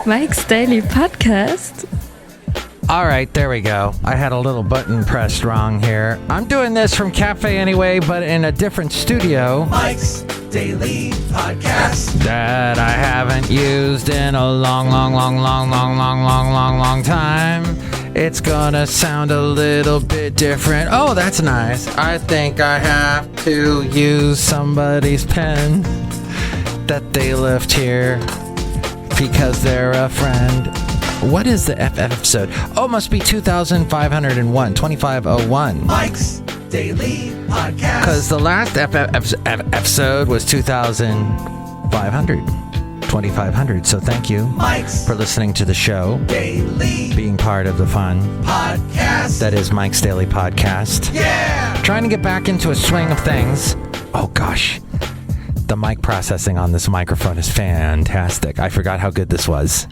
Mike's Daily Podcast. All right, there we go. I had a little button pressed wrong here. I'm doing this from Cafe Anyway, but in a different studio. Mike's Daily Podcast. That I haven't used in a long time. It's gonna sound a little bit different. Oh, that's nice. I think I have to use somebody's pen that they left here because they're a friend. What is the FF episode? Oh, must be 2501, 2501. Mike's Daily Podcast. Because the last episode was 2500, 2500. So thank you Mike's for listening to the show. Daily Being part of the fun. Podcast. That is Mike's Daily Podcast. Yeah! Trying to get back into a swing of things. Oh, gosh. The mic processing on this microphone is fantastic. I forgot how good this was.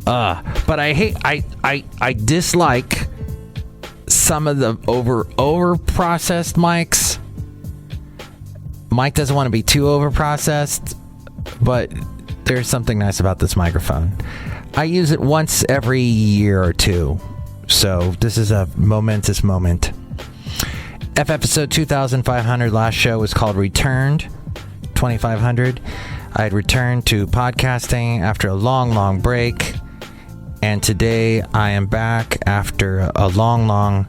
But I dislike some of the over processed mics. Mike doesn't want to be too over processed, but there's something nice about this microphone. I use it once every year or two, so this is a momentous moment. Episode 2500, last show was called Returned. 2500. I had returned to podcasting after a long break. And today I am back after a long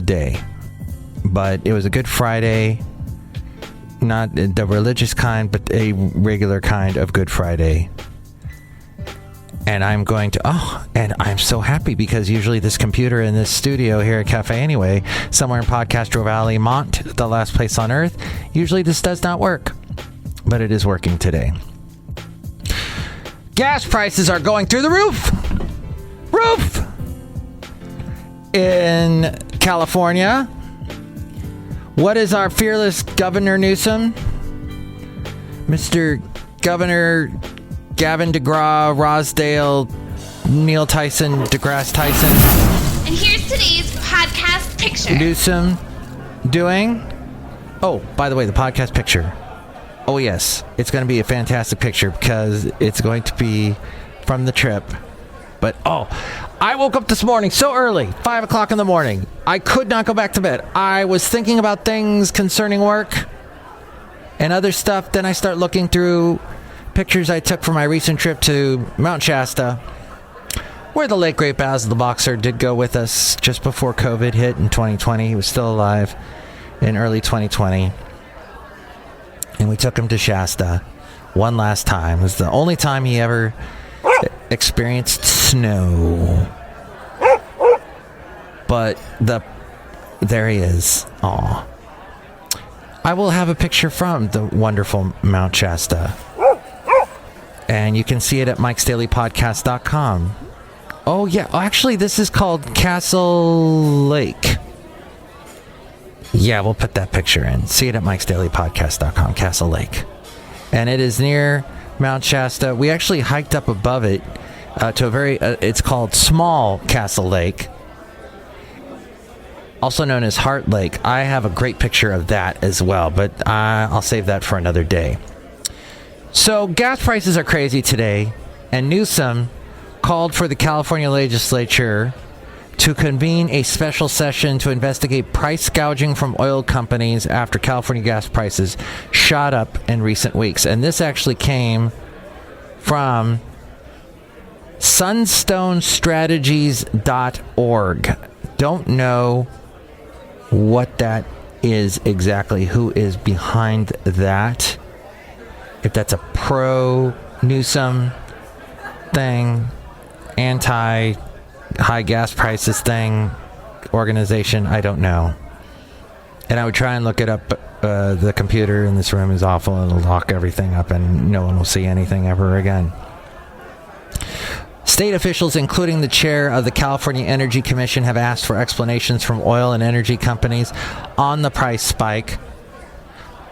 day. But it was a Good Friday. Not the religious kind, but a regular kind of Good Friday. And I'm going to... and I'm so happy because usually this computer in this studio here at Cafe Anyway, somewhere in Podcastro Valley, Mont, the last place on earth, usually this does not work. But it is working today. Gas prices are going through the roof! In California. What is our fearless Governor Newsom? Mr. Governor Gavin DeGraw, Rosdale, Neil Tyson, DeGrasse Tyson. And here's today's podcast picture. Newsom doing? Oh, by the way, the podcast picture. Oh, yes. It's going to be a fantastic picture because it's going to be from the trip. But, I woke up this morning so early, 5 o'clock in the morning. I could not go back to bed. I was thinking about things concerning work and other stuff. Then I start looking through pictures I took from my recent trip to Mount Shasta, where the late great Basil the Boxer did go with us just before COVID hit in 2020. He was still alive in early 2020. And we took him to Shasta one last time. It was the only time he ever experienced snow. But there he is. Aw. I will have a picture from the wonderful Mount Shasta. And you can see it at MikesDailyPodcast.com. Oh, yeah. Actually, this is called Castle Lake. Yeah, we'll put that picture in. See it at MikesDailyPodcast.com, Castle Lake. And it is near Mount Shasta. We actually hiked up above it to a very, it's called Small Castle Lake, also known as Heart Lake. I have a great picture of that as well, but I'll save that for another day. So gas prices are crazy today, and Newsom called for the California legislature to convene a special session to investigate price gouging from oil companies after California gas prices shot up in recent weeks. And this actually came from sunstonestrategies.org. Don't know what that is exactly, who is behind that. If that's a pro-Newsom thing, anti-high gas prices thing, organization, I don't know. And I would try and look it up. The computer in this room is awful. It'll lock everything up and no one will see anything ever again. State officials, including the chair of the California Energy Commission, have asked for explanations from oil and energy companies on the price spike.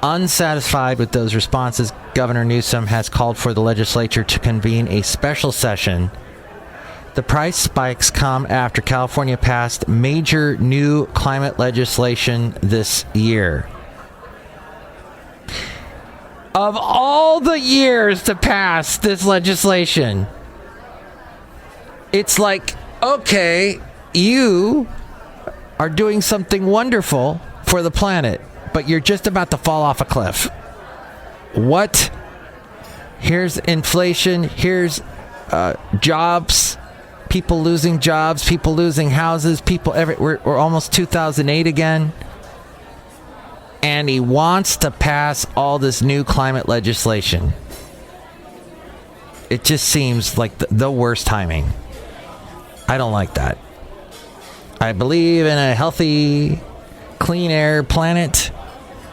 Unsatisfied with those responses, Governor Newsom has called for the legislature to convene a special session. The price spikes come after California passed major new climate legislation this year. Of all the years to pass this legislation, it's like, okay, you are doing something wonderful for the planet, but you're just about to fall off a cliff. What? Here's inflation. Here's jobs. People losing jobs. People losing houses. We're almost 2008 again. And he wants to pass all this new climate legislation. It just seems like the worst timing. I don't like that. I believe in a healthy, clean air planet,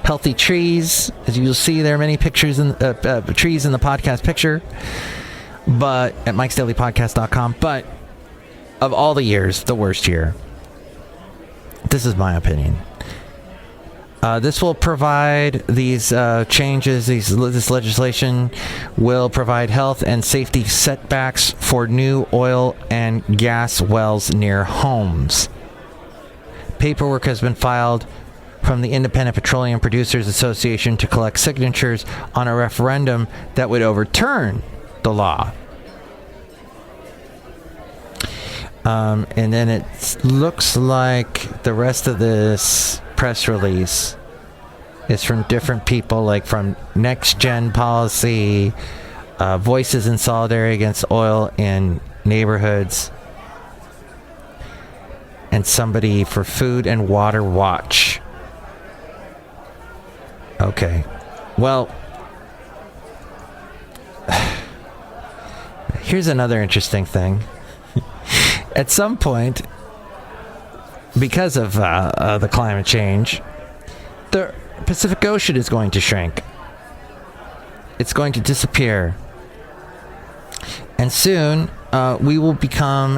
healthy trees. As you'll see, there are many pictures in trees in the podcast picture, but at MikesDailyPodcast.com. But of all the years, the worst year. This is my opinion. This will provide these changes. This legislation will provide health and safety setbacks for new oil and gas wells near homes. Paperwork has been filed from the Independent Petroleum Producers Association to collect signatures on a referendum that would overturn the law. And then it looks like the rest of this press release is from different people, like from Next Gen Policy, Voices in Solidarity Against Oil in Neighborhoods, and somebody for Food and Water Watch. Okay. Well, here's another interesting thing. At some point, because of the climate change, the Pacific Ocean is going to shrink. It's going to disappear. And soon, we will become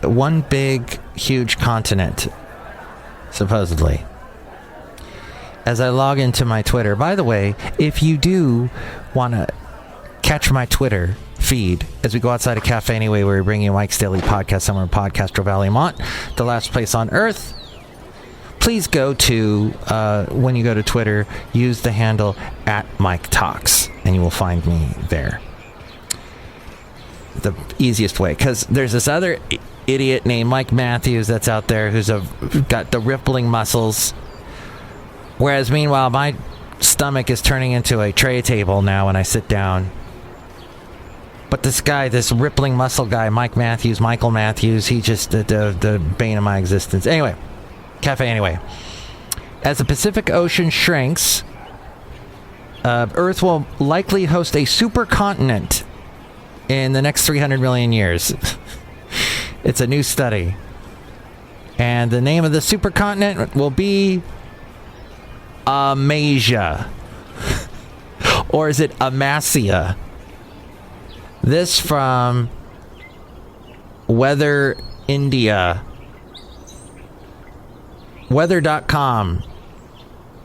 one big, huge continent, supposedly. As I log into my Twitter, by the way, if you do want to catch my Twitter feed as we go outside a cafe anyway, where we bring you Mike's Daily Podcast somewhere in Podcastro Valley, Mont, the last place on earth. Please go to, when you go to Twitter, use the handle @MikeTalks, and you will find me there. The easiest way, because there's this other idiot named Mike Matthews that's out there who's got the rippling muscles, whereas meanwhile my stomach is turning into a tray table now when I sit down. But this guy, this rippling muscle guy, Michael Matthews, he just the bane of my existence. Anyway, cafe anyway. As the Pacific Ocean shrinks, Earth will likely host a supercontinent in the next 300 million years. It's a new study. And the name of the supercontinent will be Amasia. Or is it Amasia? This from Weather India. Weather.com.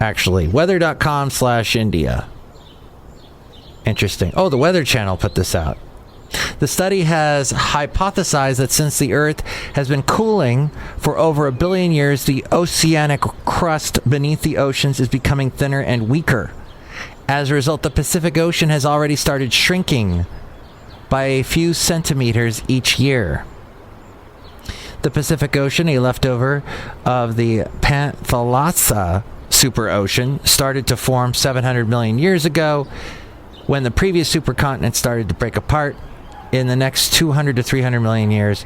Actually, weather.com/India. Interesting. Oh, the Weather Channel put this out. The study has hypothesized that since the Earth has been cooling for over 1 billion years, the oceanic crust beneath the oceans is becoming thinner and weaker. As a result, the Pacific Ocean has already started shrinking by a few centimeters each year. The Pacific Ocean, a leftover of the Panthalassa superocean, started to form 700 million years ago when the previous supercontinent started to break apart. In the next 200 to 300 million years,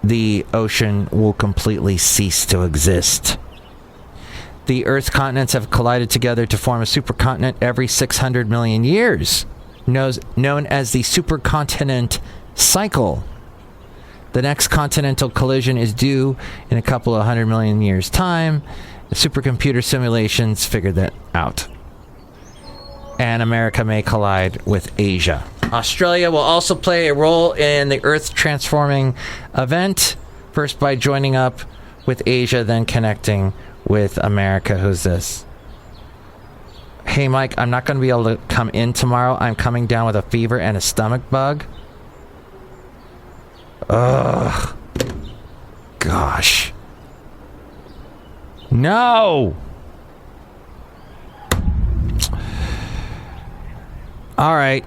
the ocean will completely cease to exist. The Earth's continents have collided together to form a supercontinent every 600 million years, known as the supercontinent cycle. The next continental collision is due in a couple of 100 million years' time. The supercomputer simulations figured that out. And America may collide with Asia. Australia will also play a role in the Earth transforming event, first by joining up with Asia, then connecting with America. Who's this? Hey, Mike, I'm not going to be able to come in tomorrow. I'm coming down with a fever and a stomach bug. Ugh. Gosh. No! All right.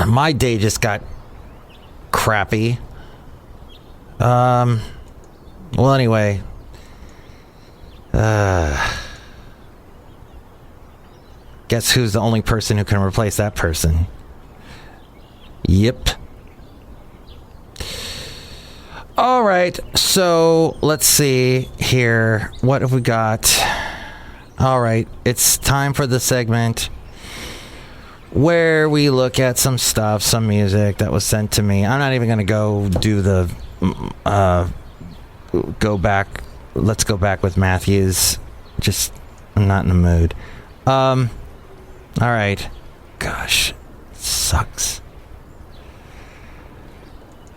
My day just got crappy. Well, anyway. Guess who's the only person who can replace that person? Yep. All right, so let's see here. What have we got? All right, it's time for the segment where we look at some stuff, some music that was sent to me. I'm not even going to go do the go back. Let's go back with Matthews. Just, I'm not in the mood. All right. Gosh, sucks.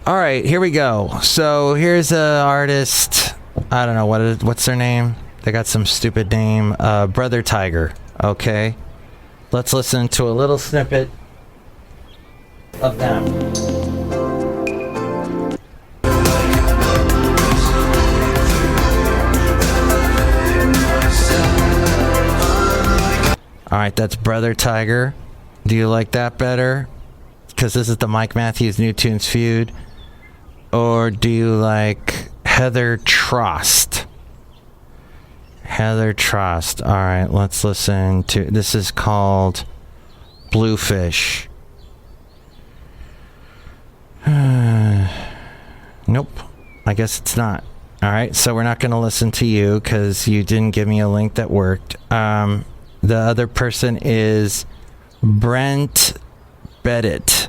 All right, here we go. So here's an artist. I don't know what's their name. They got some stupid name. Brother Tiger. Okay, let's listen to a little snippet of them. All right, that's Brother Tiger. Do you like that better? Because this is the Mike Matthews New Tunes feud. Or do you like Heather Trost? Heather Trost. All right, let's listen to... This is called Bluefish. Nope. I guess it's not. All right, so we're not going to listen to you because you didn't give me a link that worked. The other person is Brent Bedit.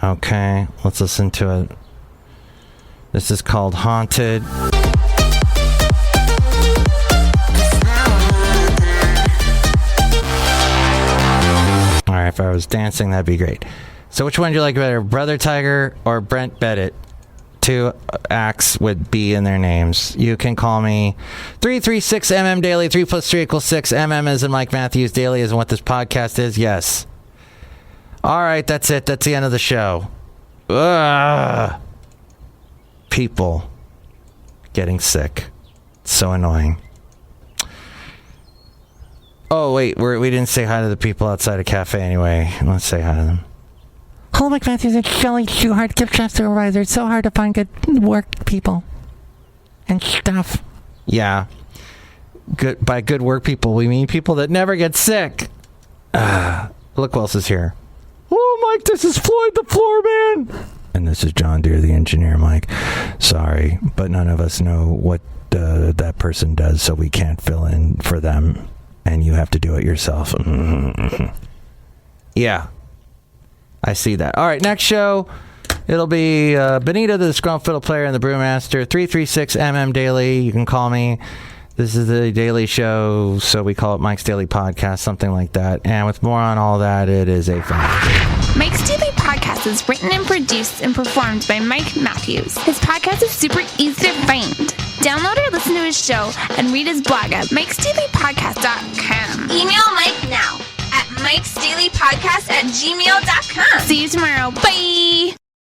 Okay, let's listen to it. This is called Haunted. Alright, if I was dancing, that'd be great. So which one do you like better, Brother Tiger or Brent Bedit? 2 acts with B in their names. You can call me 336MM Daily. 3 plus 3 equals 6. MM as in Mike Matthews. Daily is in what this podcast is. Yes. All right, that's it. That's the end of the show. Ugh. People getting sick. It's so annoying. Oh, wait. We didn't say hi to the people outside a cafe anyway. Let's say hi to them. Hello, Mike Matthews. It's Chely Shoehart, gift shop supervisor. It's so hard to find good work people and stuff. Yeah. Good. By good work people, we mean people that never get sick. Look who else is here. Oh, Mike, this is Floyd the Floorman. And this is John Deere, the engineer, Mike. Sorry, but none of us know what that person does, so we can't fill in for them. And you have to do it yourself. Yeah. I see that. All right, next show, it'll be Benita, the Disgruntled Fiddle Player, and the Brewmaster. 336MM Daily. You can call me. This is the daily show, so we call it Mike's Daily Podcast, something like that. And with more on all that, it is a fact. Mike's Daily Podcast is written and produced and performed by Mike Matthews. His podcast is super easy to find. Download or listen to his show and read his blog at MikesDailyPodcast.com. Email Mike now at MikesDailyPodcast@gmail.com. See you tomorrow. Bye!